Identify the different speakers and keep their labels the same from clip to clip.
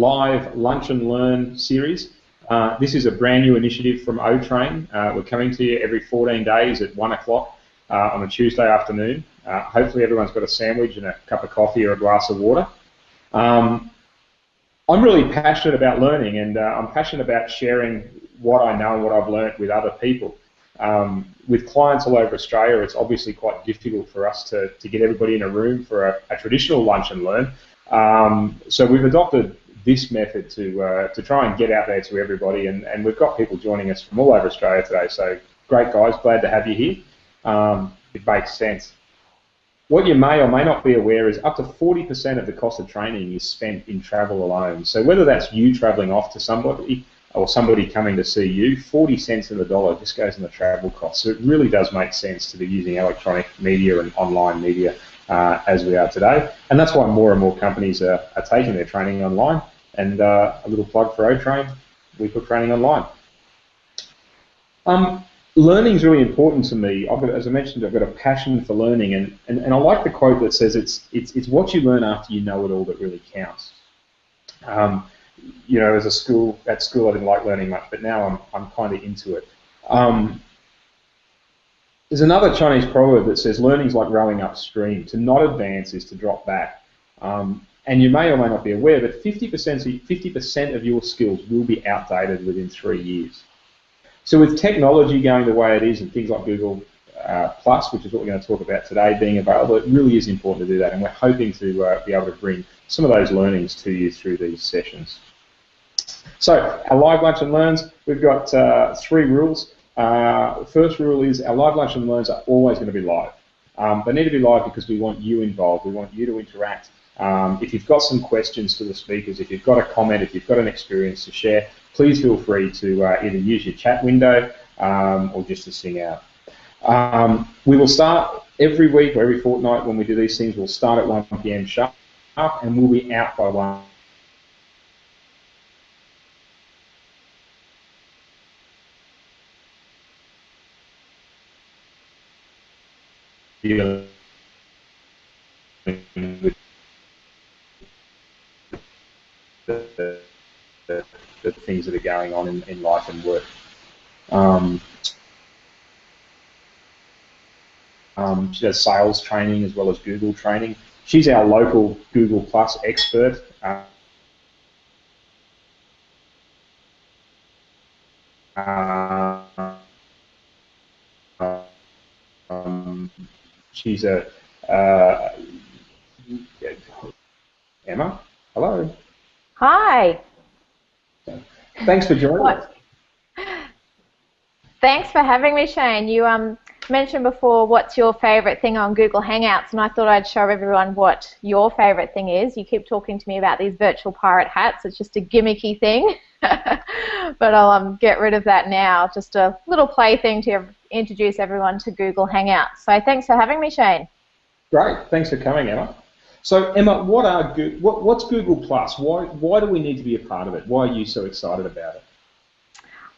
Speaker 1: live Lunch and Learn series. This is a brand new initiative from OTrain. We're coming to you every 14 days at 1 o'clock on a Tuesday afternoon. Hopefully everyone's got a sandwich and a cup of coffee or a glass of water. I'm really passionate about learning, and I'm passionate about sharing what I know and what I've learnt with other people. With clients all over Australia, it's obviously quite difficult for us to get everybody in a room for a traditional lunch and learn. So we've adopted this method to try and get out there to everybody, and we've got people joining us from all over Australia today. So great, guys, glad to have you here. It makes sense. What you may or may not be aware is up to 40% of the cost of training is spent in travel alone. So whether that's you travelling off to somebody or somebody coming to see you, 40 cents in the dollar just goes in the travel cost. So it really does make sense to be using electronic media and online media as we are today. And that's why more and more companies are taking their training online. And a little plug for OTrain, we put training online. Learning is really important to me. As I mentioned, I've got a passion for learning, and I like the quote that says it's what you learn after you know it all that really counts. You know, at school I didn't like learning much, but now I'm kind of into it. There's another Chinese proverb that says learning's like rowing upstream. To not advance is to drop back. And you may or may not be aware that 50% of your skills will be outdated within 3 years. So with technology going the way it is and things like Google Plus, which is what we're going to talk about today, being available, it really is important to do that, and we're hoping to be able to bring some of those learnings to you through these sessions. So our live lunch and learns, we've got 3 rules. The first rule is our live lunch and learns are always going to be live. They need to be live because we want you involved. We want you to interact. If you've got some questions to the speakers, if you've got a comment, if you've got an experience to share, please feel free to either use your chat window or just to sing out. We will start every week or every fortnight when we do these things. We'll start at 1 p.m. sharp, and we'll be out by 1. The things that are going on in life and work. She does sales training as well as Google training. She's our local Google Plus expert. She's a Emma. Hello.
Speaker 2: Hi.
Speaker 1: Thanks for joining us.
Speaker 2: Thanks for having me, Shane. You mentioned before what's your favourite thing on Google Hangouts, and I thought I'd show everyone what your favourite thing is. You keep talking to me about these virtual pirate hats. It's just a gimmicky thing, but I'll get rid of that now. Just a little play thing to introduce everyone to Google Hangouts. So thanks for having me, Shane.
Speaker 1: Great. Thanks for coming, Emma. So, Emma, what's Google Plus? Why do we need to be a part of it? Why are you so excited about it?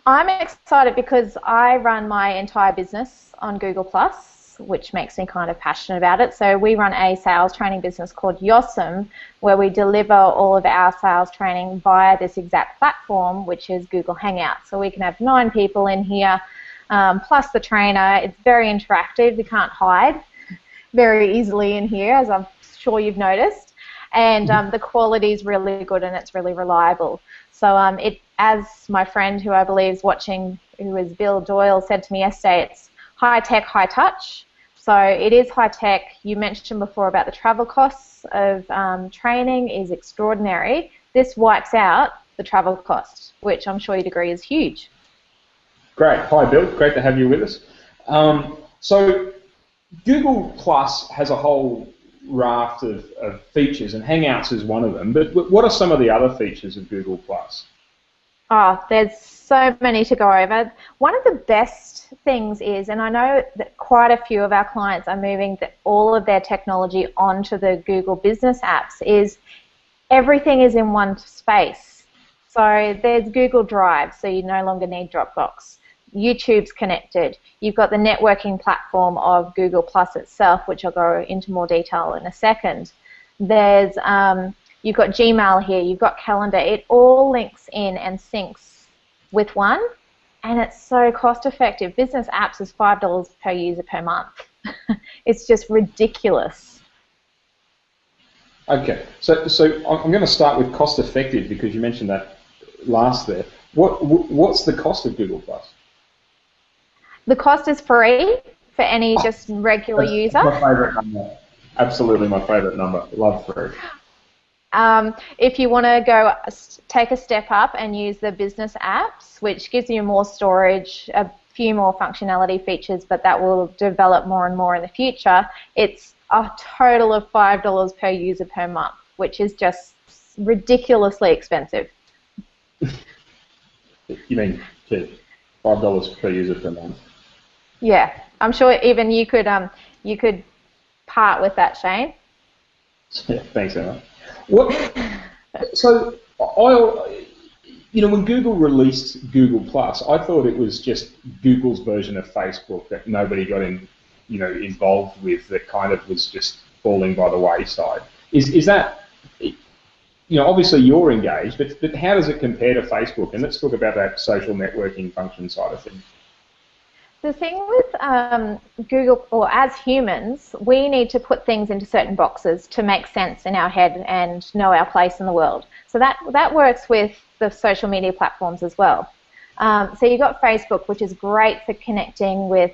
Speaker 2: I'm excited because I run my entire business on Google Plus, which makes me kind of passionate about it. So we run a sales training business called Yossum, where we deliver all of our sales training via this exact platform, which is Google Hangouts. So we can have 9 people in here, plus the trainer. It's very interactive. You can't hide very easily in here, as I'm sure you've noticed, and the quality is really good and it's really reliable. So as my friend who I believe is watching, who is Bill Doyle, said to me yesterday, it's high tech, high touch. So it is high tech. You mentioned before about the travel costs of training is extraordinary. This wipes out the travel cost, which I'm sure you'd agree is huge.
Speaker 1: Great. Hi, Bill. Great to have you with us. So Google Plus has a whole raft of features, and Hangouts is one of them. But what are some of the other features of Google Plus?
Speaker 2: Oh, there's so many to go over. One of the best things is, and I know that quite a few of our clients are moving all of their technology onto the Google business apps, is everything is in one space. So there's Google Drive, so you no longer need Dropbox. YouTube's connected. You've got the networking platform of Google Plus itself, which I'll go into more detail in a second. There's you've got Gmail here, you've got Calendar. It all links in and syncs with one, and it's so cost effective. Business apps is $5 per user per month. It's just ridiculous.
Speaker 1: Okay, so I'm going to start with cost effective because you mentioned that last there. What's the cost of Google Plus?
Speaker 2: The cost is free for any just regular user.
Speaker 1: My favourite number. Absolutely my favourite number. Love free.
Speaker 2: If you want to go take a step up and use the business apps, which gives you more storage, a few more functionality features, but that will develop more and more in the future, it's a total of $5 per user per month, which is just ridiculously expensive.
Speaker 1: You mean cheap? $5 per user per month?
Speaker 2: Yeah, I'm sure even you could part with that, Shane.
Speaker 1: Yeah, thanks, Emma. So, when Google released Google Plus, I thought it was just Google's version of Facebook that nobody got involved with, that kind of was just falling by the wayside. Is that, obviously you're engaged, but how does it compare to Facebook? And let's talk about that social networking function side of things.
Speaker 2: The thing with Google, or as humans, we need to put things into certain boxes to make sense in our head and know our place in the world. So that works with the social media platforms as well. So you've got Facebook, which is great for connecting with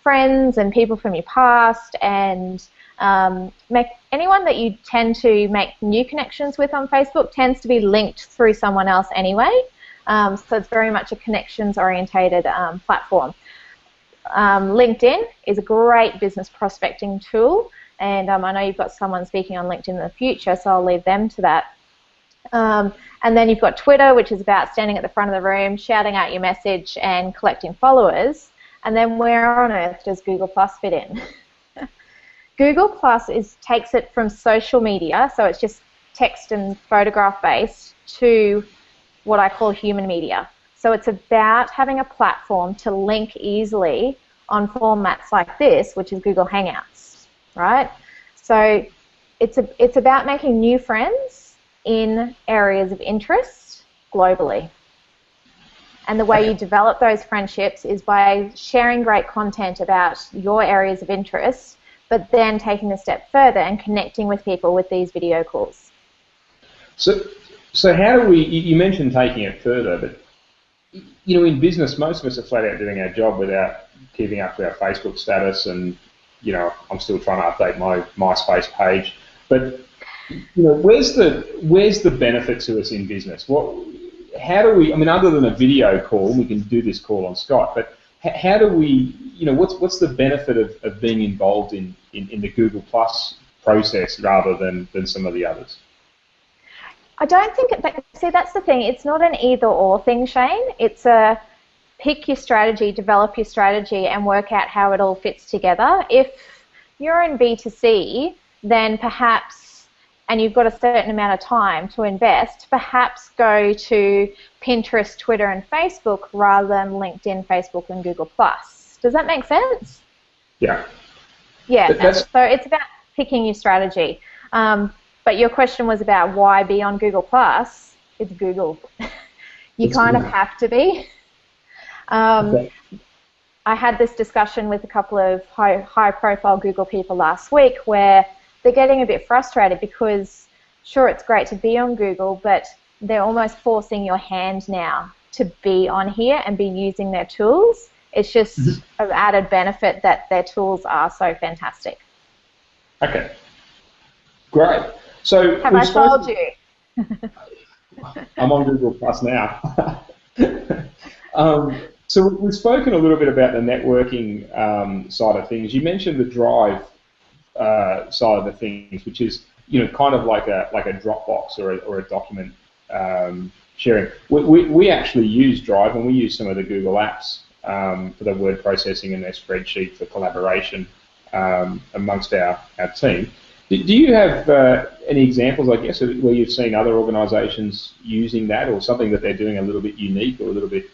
Speaker 2: friends and people from your past, and anyone that you tend to make new connections with on Facebook tends to be linked through someone else anyway. So it's very much a connections-orientated platform. LinkedIn is a great business prospecting tool, and I know you've got someone speaking on LinkedIn in the future, so I'll leave them to that. And then you've got Twitter, which is about standing at the front of the room, shouting out your message and collecting followers. And then where on earth does Google Plus fit in? Google Plus takes it from social media, so it's just text and photograph based, to what I call human media. So it's about having a platform to link easily on formats like this, which is Google Hangouts, right? So it's about making new friends in areas of interest globally. And the way you develop those friendships is by sharing great content about your areas of interest, but then taking a step further and connecting with people with these video calls.
Speaker 1: So how do we, you mentioned taking it further, but in business, most of us are flat out doing our job without keeping up to our Facebook status, and, I'm still trying to update my MySpace page. But, where's the benefit to us in business? How do we, other than a video call, we can do this call on Skype, but how do we, what's the benefit of being involved in the Google Plus process rather than some of the others?
Speaker 2: I don't think, see, that's the thing. It's not an either-or thing, Shane. It's a pick your strategy, develop your strategy, and work out how it all fits together. If you're in B2C, then perhaps, and you've got a certain amount of time to invest, perhaps go to Pinterest, Twitter, and Facebook rather than LinkedIn, Facebook, and Google+. Does that make sense?
Speaker 1: Yeah.
Speaker 2: Yeah, so it's about picking your strategy. But your question was about why be on Google+. It's Google. You kind of have to be.
Speaker 1: Okay.
Speaker 2: I had this discussion with a couple of high-profile Google people last week where they're getting a bit frustrated because, sure, it's great to be on Google, but they're almost forcing your hand now to be on here and be using their tools. It's just an added benefit that their tools are so fantastic.
Speaker 1: Okay. Great. So
Speaker 2: have I told you?
Speaker 1: I'm on Google Plus now. So we've spoken a little bit about the networking side of things. You mentioned the Drive side of the things, which is kind of like a Dropbox or a document sharing. We actually use Drive, and we use some of the Google apps for the word processing and their spreadsheet for collaboration amongst our team. Do you have any examples, I guess, where you've seen other organisations using that, or something that they're doing a little bit unique or a little bit,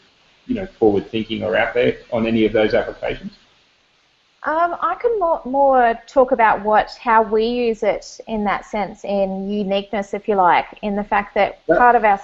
Speaker 1: forward-thinking or out there on any of those applications?
Speaker 2: I could more talk about how we use it in that sense, in uniqueness, if you like, in the fact that part of our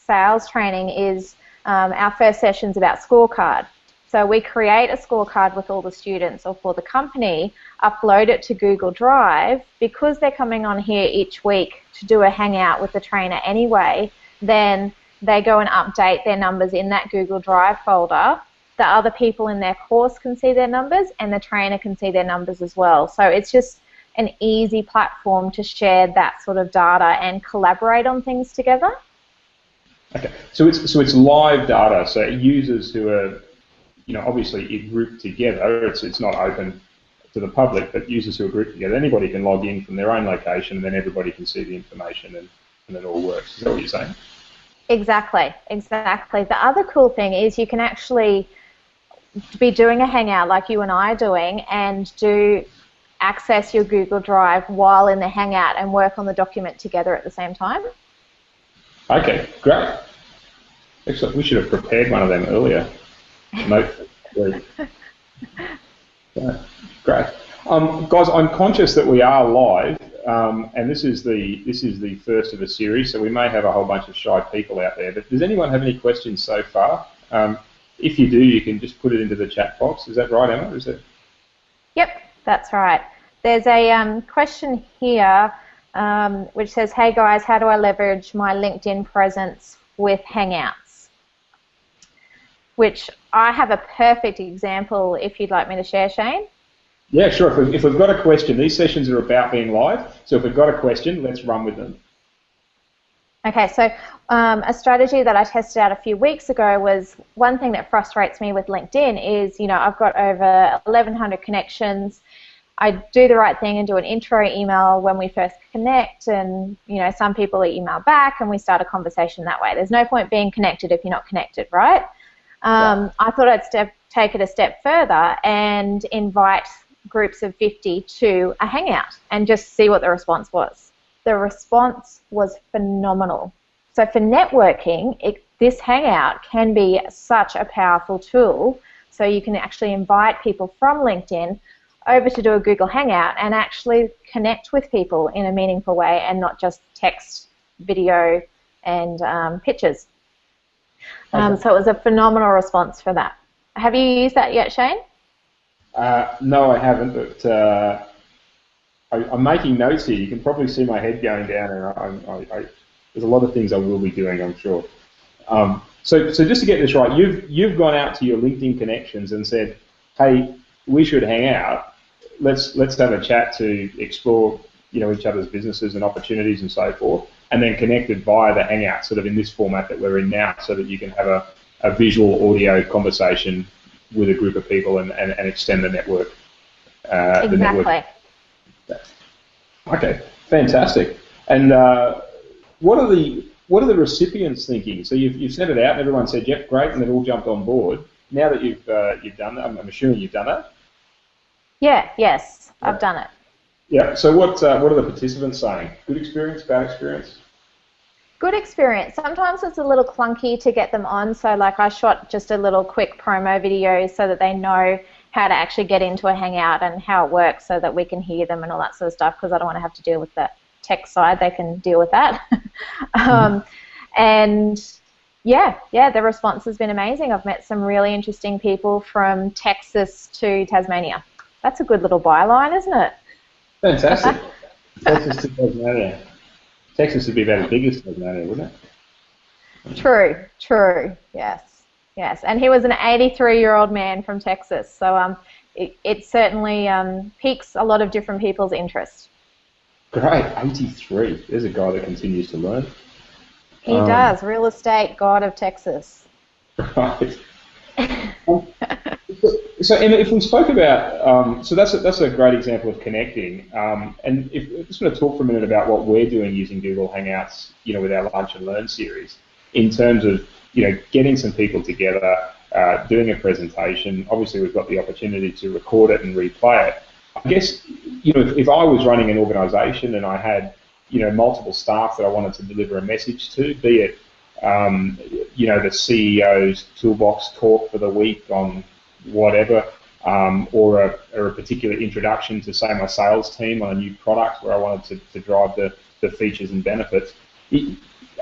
Speaker 2: sales training is our first session's about scorecard. So we create a scorecard with all the students or for the company, upload it to Google Drive. Because they're coming on here each week to do a hangout with the trainer anyway, then they go and update their numbers in that Google Drive folder. The other people in their course can see their numbers, and the trainer can see their numbers as well. So it's just an easy platform to share that sort of data and collaborate on things together.
Speaker 1: Okay, so it's live data. So users who are, obviously grouped together. It's not open to the public, but users who are grouped together, anybody can log in from their own location, and then everybody can see the information, and it all works. Is that what you're saying?
Speaker 2: Exactly. The other cool thing is you can actually be doing a hangout like you and I are doing, and do access your Google Drive while in the hangout and work on the document together at the same time. Okay,
Speaker 1: great. Excellent. We should have prepared one of them earlier. Great. Guys, I'm conscious that we are live, and this is the first of a series, so we may have a whole bunch of shy people out there. But does anyone have any questions so far? If you do, you can just put it into the chat box. Is that right, Emma?
Speaker 2: Yep, that's right. There's a question here which says, "Hey guys, how do I leverage my LinkedIn presence with Hangouts?" Which I have a perfect example if you'd like me to share, Shane.
Speaker 1: Yeah, sure. If we've got a question, these sessions are about being live, so if we've got a question, let's run with them.
Speaker 2: Okay, so a strategy that I tested out a few weeks ago was, one thing that frustrates me with LinkedIn is, I've got over 1,100 connections. I do the right thing and do an intro email when we first connect, and some people email back and we start a conversation that way. There's no point being connected if you're not connected, right? I thought I'd take it a step further and invite groups of 50 to a hangout and just see what the response was. The response was phenomenal. So for networking, this hangout can be such a powerful tool. So you can actually invite people from LinkedIn over to do a Google Hangout and actually connect with people in a meaningful way, and not just text, video, and pictures. So it was a phenomenal response for that. Have you used that yet, Shane?
Speaker 1: No, I haven't, but I'm making notes here. You can probably see my head going down, and there's a lot of things I will be doing, I'm sure. So just to get this right, you've gone out to your LinkedIn connections and said, "Hey, we should hang out. Let's have a chat to explore, each other's businesses and opportunities and so forth," and then connected via the hangout, sort of in this format that we're in now, so that you can have a visual audio conversation with a group of people and extend the network.
Speaker 2: Exactly.
Speaker 1: Okay, fantastic. And what are the recipients thinking? So you've sent it out, and everyone said, "Yep, great," and they've all jumped on board. Now that you've done that, I'm assuming you've done that.
Speaker 2: Yes, I've done it.
Speaker 1: Yeah. So what are the participants saying? Good experience, bad experience?
Speaker 2: Good experience. Sometimes it's a little clunky to get them on, so like I shot just a little quick promo video so that they know how to actually get into a hangout and how it works, so that we can hear them and all that sort of stuff, because I don't want to have to deal with the tech side. They can deal with that. And yeah, the response has been amazing. I've met some really interesting people from Texas to Tasmania. That's a good little byline, isn't it?
Speaker 1: Fantastic. Texas to Tasmania. Texas would be about as big as Tasmania, wouldn't it?
Speaker 2: True. Yes. And he was an 83-year-old man from Texas, so it certainly piques a lot of different people's interest.
Speaker 1: Great, 83. There's a guy that continues to learn.
Speaker 2: He does. Real estate god of Texas.
Speaker 1: Right. So Emma, if we spoke about, so that's a great example of connecting, and if I just want to talk for a minute about what we're doing using Google Hangouts, with our Lunch and Learn series, in terms of, getting some people together, doing a presentation. Obviously, we've got the opportunity to record it and replay it. I guess, if I was running an organisation and I had, multiple staff that I wanted to deliver a message to, be it, the CEO's toolbox talk for the week on whatever, or a particular introduction to, say, my sales team on a new product where I wanted to drive the features and benefits.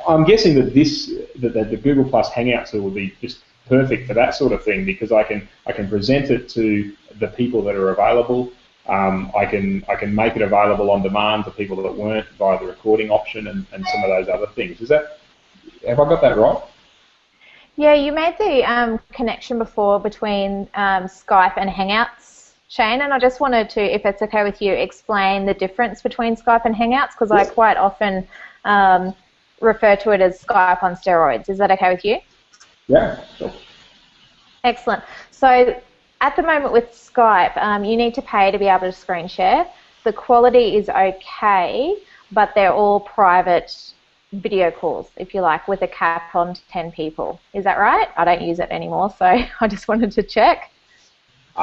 Speaker 1: I'm guessing that the Google Plus Hangout tool will be just perfect for that sort of thing, because I can present it to the people that are available. I can make it available on demand for people that weren't via the recording option and some of those other things. Have I got that right?
Speaker 2: Yeah, you made the connection before between Skype and Hangouts, Shane, and I just wanted to, if it's okay with you, explain the difference between Skype and Hangouts, because I quite often refer to it as Skype on steroids. Is that okay with you?
Speaker 1: Yeah, sure.
Speaker 2: Excellent. So at the moment with Skype, you need to pay to be able to screen share. The quality is okay, but they're all private video calls, if you like, with a cap on 10 people. Is that right? I don't use it anymore, so I just wanted to check.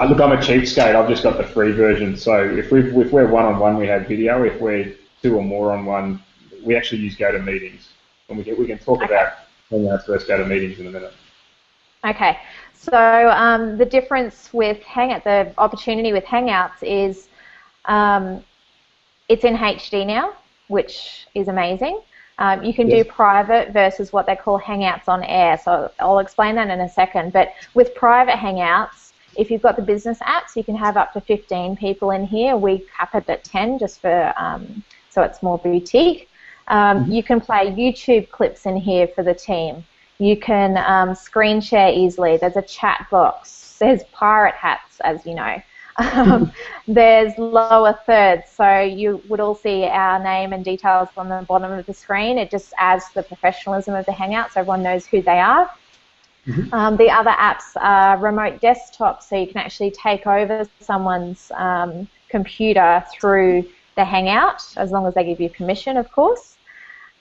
Speaker 1: Look, I'm a cheapskate. I've just got the free version. So if we're one-on-one, we have video. If we're two or more on one, we actually use GoToMeetings. And we can talk about Hangouts versus GoToMeetings in a minute.
Speaker 2: Okay. So the difference with Hangout, the opportunity with Hangouts is it's in HD now, which is amazing. You can do private versus what they call Hangouts on air. So I'll explain that in a second. But with private Hangouts, if you've got the business apps, you can have up to 15 people in here. We cap it at 10 just for so it's more boutique. You can play YouTube clips in here for the team. You can screen share easily. There's a chat box. There's pirate hats, as you know. There's lower thirds, so you would all see our name and details on the bottom of the screen. It just adds to the professionalism of the Hangout so everyone knows who they are. The other apps are remote desktops, so you can actually take over someone's computer through the Hangout, as long as they give you permission, of course.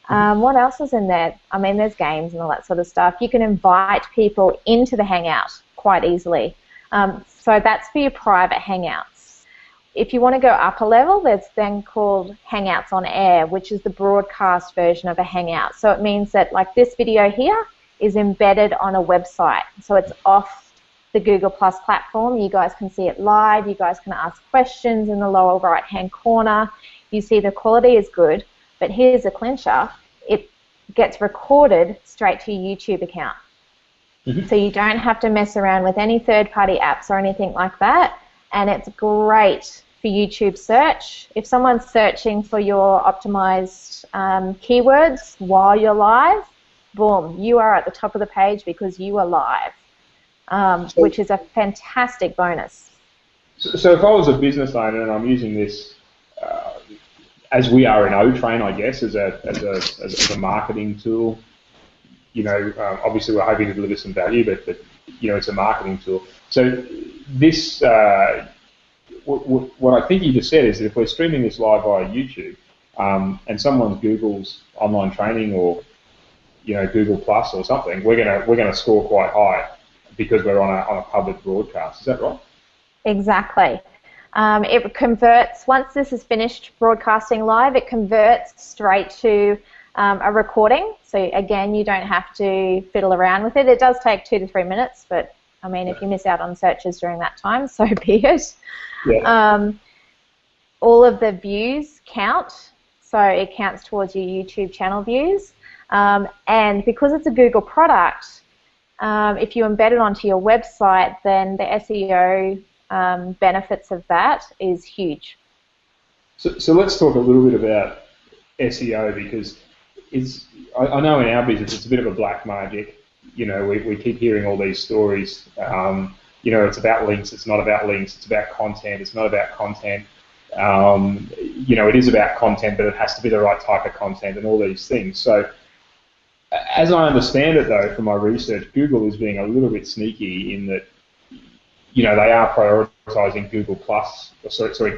Speaker 2: What else is in there? I mean, there's games and all that sort of stuff. You can invite people into the Hangout quite easily. So that's for your private Hangouts. If you want to go up a level, there's then called Hangouts on Air, which is the broadcast version of a Hangout. So it means that, like, this video here is embedded on a website. So it's off the Google Plus platform. You guys can see it live. You guys can ask questions in the lower right-hand corner. You see the quality is good, but here's a clincher. It gets recorded straight to your YouTube account. So you don't have to mess around with any third-party apps or anything like that, and it's great for YouTube search. If someone's searching for your optimized keywords while you're live, boom, you are at the top of the page because you are live, which is a fantastic bonus.
Speaker 1: So if I was a business owner and I'm using this, as we are in OTrain, I guess, as a marketing tool, you know, obviously we're hoping to deliver some value, but you know, it's a marketing tool. So this, what I think you just said is that if we're streaming this live via YouTube, and someone Google's online training or, you know, Google Plus or something, we're gonna score quite high because we're on a public broadcast. Is that right?
Speaker 2: Exactly. It converts, once this is finished broadcasting live, it converts straight to a recording. So again, you don't have to fiddle around with it. It does take 2 to 3 minutes, but I mean, if you miss out on searches during that time, so be it. Yeah. All of the views count, so it counts towards your YouTube channel views. And because it's a Google product, if you embed it onto your website, then the SEO benefits of that is huge.
Speaker 1: So let's talk a little bit about SEO, because I know in our business it's a bit of a black magic. You know, we keep hearing all these stories. You know, it's about links, it's not about links, it's about content, it's not about content. You know, it is about content, but it has to be the right type of content and all these things. So as I understand it, though, from my research, Google is being a little bit sneaky in that, you know, they are prioritizing Google Plus,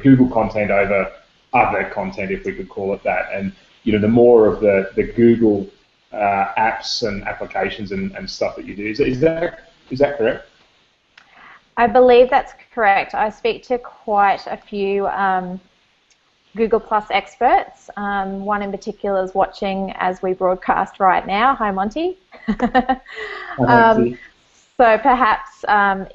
Speaker 1: Google content over other content, if we could call it that. And, you know, the more of the Google apps and applications and stuff that you do, is that correct?
Speaker 2: I believe that's correct. I speak to quite a few Google Plus experts. One in particular is watching as we broadcast right now. Hi, Monty. So perhaps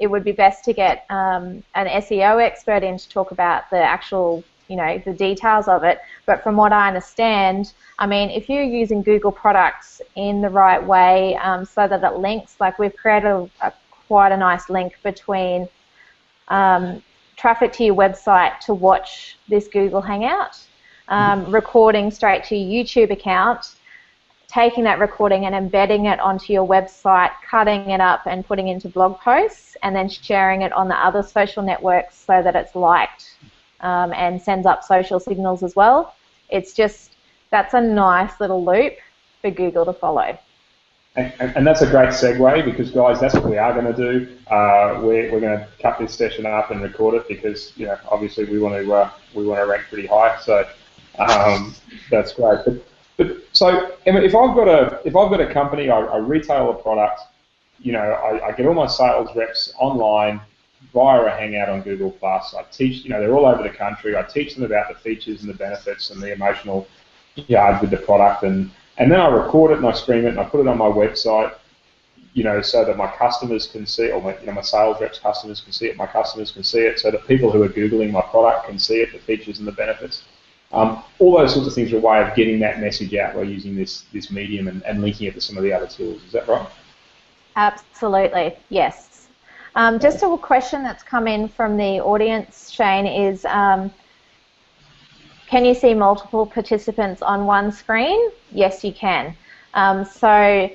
Speaker 2: it would be best to get an SEO expert in to talk about the actual, the details of it. But from what I understand, I mean, if you're using Google products in the right way so that it links, like we've created quite a nice link between traffic to your website to watch this Google Hangout, recording straight to your YouTube account, taking that recording and embedding it onto your website, cutting it up and putting into blog posts, and then sharing it on the other social networks so that it's liked and sends up social signals as well. It's just, that's a nice little loop for Google to follow.
Speaker 1: And that's a great segue, because guys, that's what we are going to do. We're going to cut this session up and record it because obviously we want to rank pretty high. So that's great. But so Emma, if I've got a company, I retail a product, I get all my sales reps online via a Hangout on Google Plus. I teach, they're all over the country. I teach them about the features and the benefits and the emotional yard with the product, and then I record it and I stream it and I put it on my website, so that my customers can see, or my sales reps' customers can see it, my customers can see it, so that people who are Googling my product can see it, the features and the benefits. All those sorts of things are a way of getting that message out by using this medium and linking it to some of the other tools. Is that right?
Speaker 2: Absolutely, yes. Just a question that's come in from the audience, Shane, is can you see multiple participants on one screen? Yes, you can. So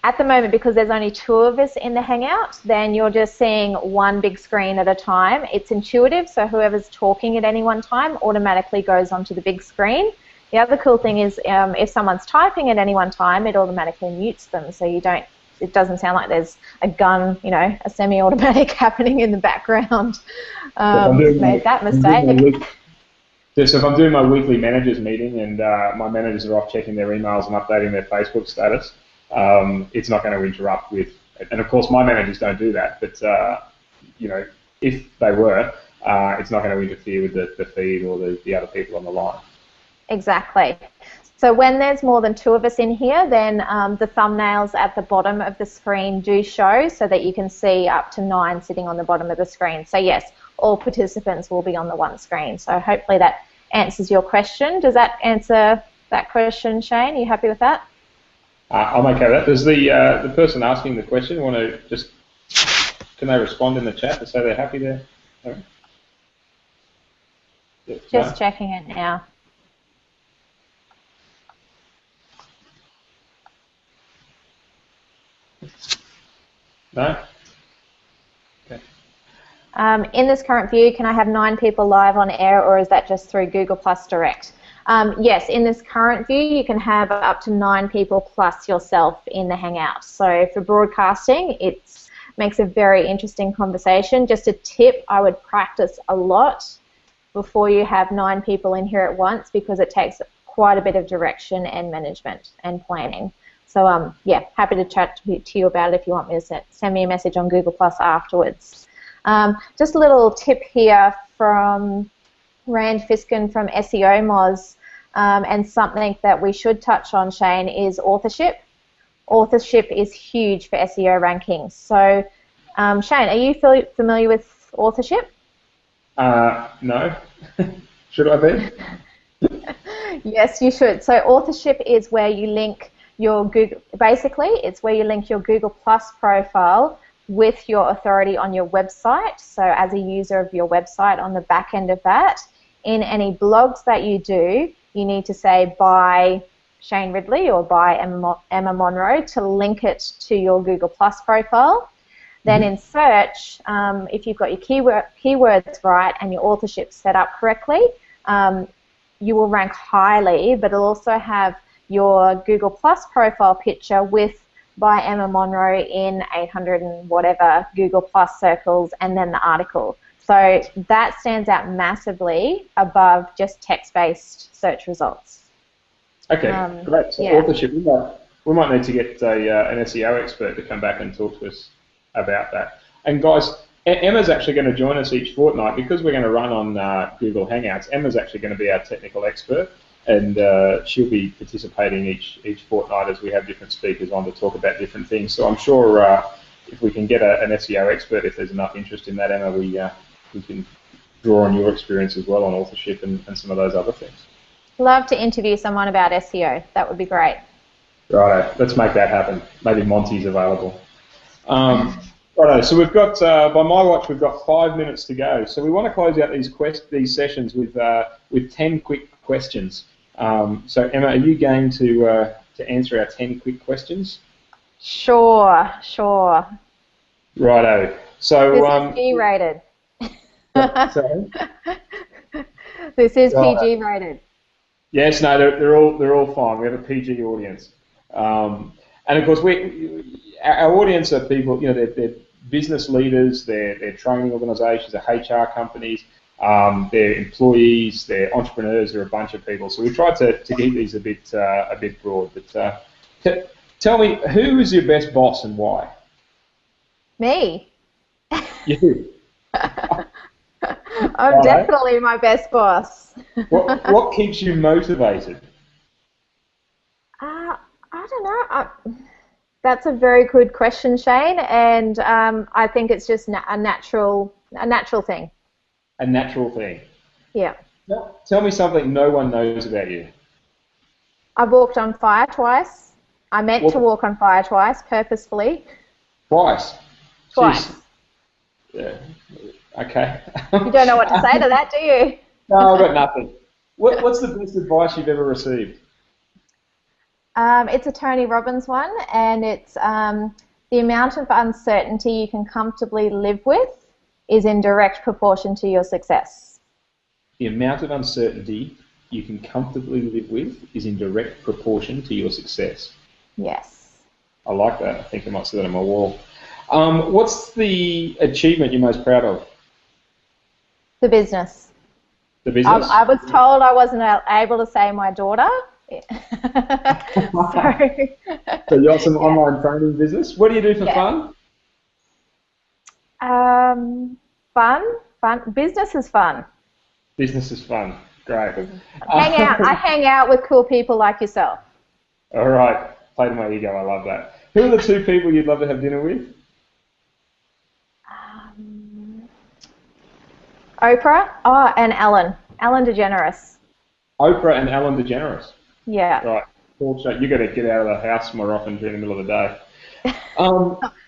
Speaker 2: at the moment, because there's only 2 of us in the Hangout, then you're just seeing one big screen at a time. It's intuitive, so whoever's talking at any one time automatically goes onto the big screen. The other cool thing is if someone's typing at any one time, it automatically mutes them, so it doesn't sound like there's a gun, a semi-automatic happening in the background. Made that mistake.
Speaker 1: So if I'm doing my weekly managers meeting and my managers are off checking their emails and updating their Facebook status, it's not going to interrupt with, and of course my managers don't do that, but if they were, it's not going to interfere with the feed or the other people on the line. Exactly.
Speaker 2: So when there's more than 2 of us in here, then the thumbnails at the bottom of the screen do show, so that you can see up to 9 sitting on the bottom of the screen. So yes, all participants will be on the one screen. So hopefully that answers your question. Does that answer that question, Shane? Are you happy with that?
Speaker 1: I'm okay with that. Does the person asking the question want to can they respond in the chat to say they're happy there? No?
Speaker 2: Just checking it now.
Speaker 1: No? Okay.
Speaker 2: In this current view, can I have 9 people live on air, or is that just through Google Plus Direct? Yes, in this current view, you can have up to 9 people plus yourself in the Hangout. So for broadcasting, it makes a very interesting conversation. Just a tip, I would practice a lot before you have 9 people in here at once, because it takes quite a bit of direction and management and planning. So yeah, happy to chat to you about it if you want me to send me a message on Google Plus afterwards. Just a little tip here from Rand Fiskin from SEO Moz, and something that we should touch on, Shane, is authorship. Authorship is huge for SEO rankings. So, Shane, are you familiar with authorship?
Speaker 1: No. Should I be?
Speaker 2: Yes, you should. So authorship is where you link your Google, basically it's where you link your Google Plus profile with your authority on your website. So as a user of your website, on the back end of that, in any blogs that you do, you need to say by Shane Ridley or by Emma Monroe to link it to your Google Plus profile. Then in search, if you've got your keywords right and your authorship set up correctly, you will rank highly, but it'll also have your Google Plus profile picture with by Emma Monroe in 800 and whatever Google Plus circles, and then the article. So that stands out massively above just text-based search results.
Speaker 1: Okay, great. So yeah. Authorship, we might need to get an SEO expert to come back and talk to us about that. And guys, Emma's actually going to join us each fortnight because we're going to run on Google Hangouts. Emma's actually going to be our technical expert, and she'll be participating each fortnight as we have different speakers on to talk about different things. So I'm sure if we can get an SEO expert, if there's enough interest in that, Emma, we can draw on your experience as well on authorship and some of those other things.
Speaker 2: Love to interview someone about SEO. That would be great.
Speaker 1: Righto, let's make that happen. Maybe Monty's available. Righto, so we've got, by my watch, we've got 5 minutes to go. So we want to close out these sessions with 10 quick questions. So Emma, are you game to answer our 10 quick questions?
Speaker 2: Sure.
Speaker 1: Righto. So
Speaker 2: this is G-rated.
Speaker 1: Sorry?
Speaker 2: This is PG rated.
Speaker 1: Yes, no, they're all fine. We have a PG audience, and of course our audience are people. They're business leaders, they're training organisations, they're HR companies, they're employees, they're entrepreneurs, they're a bunch of people. So we tried to keep these a bit broad. But tell me, who is your best boss and why?
Speaker 2: Me.
Speaker 1: You.
Speaker 2: I'm definitely my best boss.
Speaker 1: What keeps you motivated?
Speaker 2: I don't know. That's a very good question, Shane, and I think it's just a natural thing.
Speaker 1: A natural thing.
Speaker 2: Yeah.
Speaker 1: Tell me something no one knows about you.
Speaker 2: I've walked on fire twice. I meant to walk on fire twice, purposefully.
Speaker 1: Twice.
Speaker 2: Twice.
Speaker 1: Jeez. Yeah. Okay.
Speaker 2: You don't know what to say to that, do you?
Speaker 1: No, I've got nothing. What's the best advice you've ever received?
Speaker 2: It's a Tony Robbins one, and it's the amount of uncertainty you can comfortably live with is in direct proportion to your success.
Speaker 1: The amount of uncertainty you can comfortably live with is in direct proportion to your success.
Speaker 2: Yes.
Speaker 1: I like that. I think I might see that on my wall. What's the achievement you're most proud of?
Speaker 2: The business.
Speaker 1: The business?
Speaker 2: I was told I wasn't able to say my daughter.
Speaker 1: So you have some online training business. What do you do for fun?
Speaker 2: Fun. Business is fun.
Speaker 1: Business is fun. Great.
Speaker 2: I hang out with cool people like yourself.
Speaker 1: All right. Play to my ego. I love that. Who are the two people you'd love to have dinner with?
Speaker 2: Oprah. Oh, and Ellen DeGeneres.
Speaker 1: Oprah and Ellen DeGeneres.
Speaker 2: Yeah.
Speaker 1: Right. You got to get out of the house more often during the middle of the day.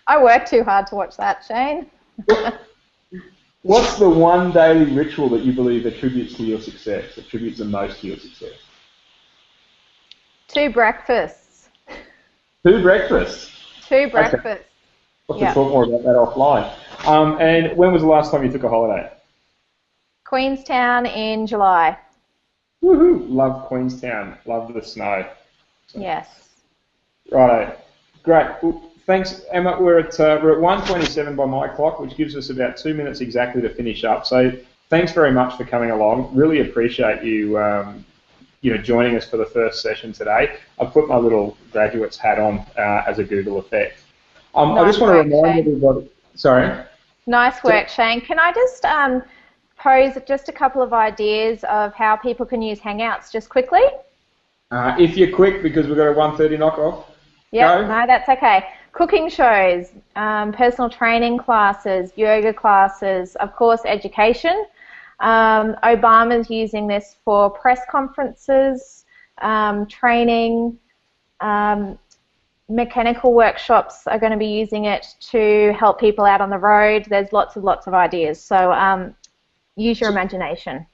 Speaker 2: I work too hard to watch that, Shane.
Speaker 1: What's the one daily ritual that you believe attributes to your success, attributes the most to your success?
Speaker 2: 2 breakfasts.
Speaker 1: 2 breakfasts?
Speaker 2: 2 breakfasts.
Speaker 1: Okay. We'll have to talk more about that offline. And when was the last time you took a holiday?
Speaker 2: Queenstown in July.
Speaker 1: Woohoo! Love Queenstown. Love the snow.
Speaker 2: Yes.
Speaker 1: Righto. Great. Well, thanks, Emma. We're at 1:27 by my clock, which gives us about 2 minutes exactly to finish up. So thanks very much for coming along. Really appreciate you, joining us for the first session today. I've put my little graduate's hat on as a Google effect. I just want to remind everybody. Sorry.
Speaker 2: Nice work, Shane. Can I just pose just a couple of ideas of how people can use Hangouts just quickly?
Speaker 1: If you're quick, because we've got a 1:30 knockoff.
Speaker 2: Yeah, no, that's okay. Cooking shows, personal training classes, yoga classes, of course, education. Obama's using this for press conferences, training, mechanical workshops are going to be using it to help people out on the road. There's lots of ideas. So use your imagination.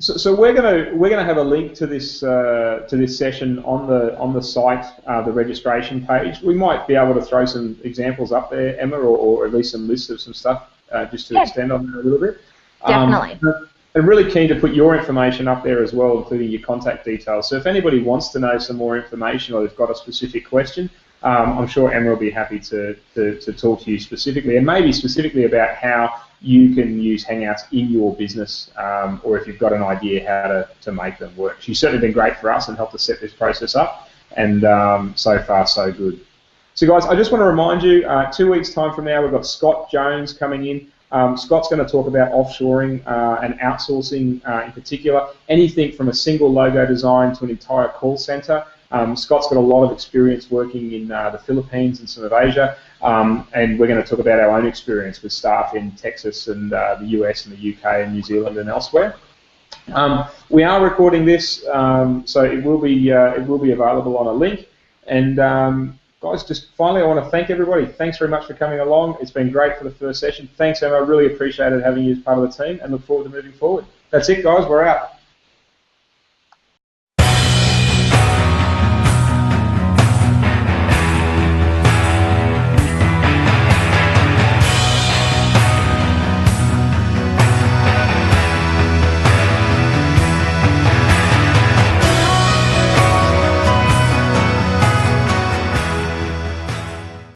Speaker 1: So we're gonna have a link to this session on the site, the registration page. We might be able to throw some examples up there, Emma, or at least some lists of some stuff just to extend on that a little bit.
Speaker 2: Definitely.
Speaker 1: I'm really keen to put your information up there as well, including your contact details. So if anybody wants to know some more information or they've got a specific question, I'm sure Emma will be happy to talk to you specifically, and maybe specifically about how you can use Hangouts in your business, or if you've got an idea how to make them work. She's certainly been great for us and helped us set this process up, and so far so good. So guys, I just want to remind you, 2 weeks time from now we've got Scott Jones coming in. Scott's going to talk about offshoring and outsourcing in particular, anything from a single logo design to an entire call center. Scott's got a lot of experience working in the Philippines and some of Asia, and we're going to talk about our own experience with staff in Texas and the US and the UK and New Zealand and elsewhere. We are recording this, so it will be available on a link. And guys, just finally, I want to thank everybody. Thanks very much for coming along. It's been great for the first session. Thanks, Emma. I really appreciated having you as part of the team, and look forward to moving forward. That's it, guys. We're out.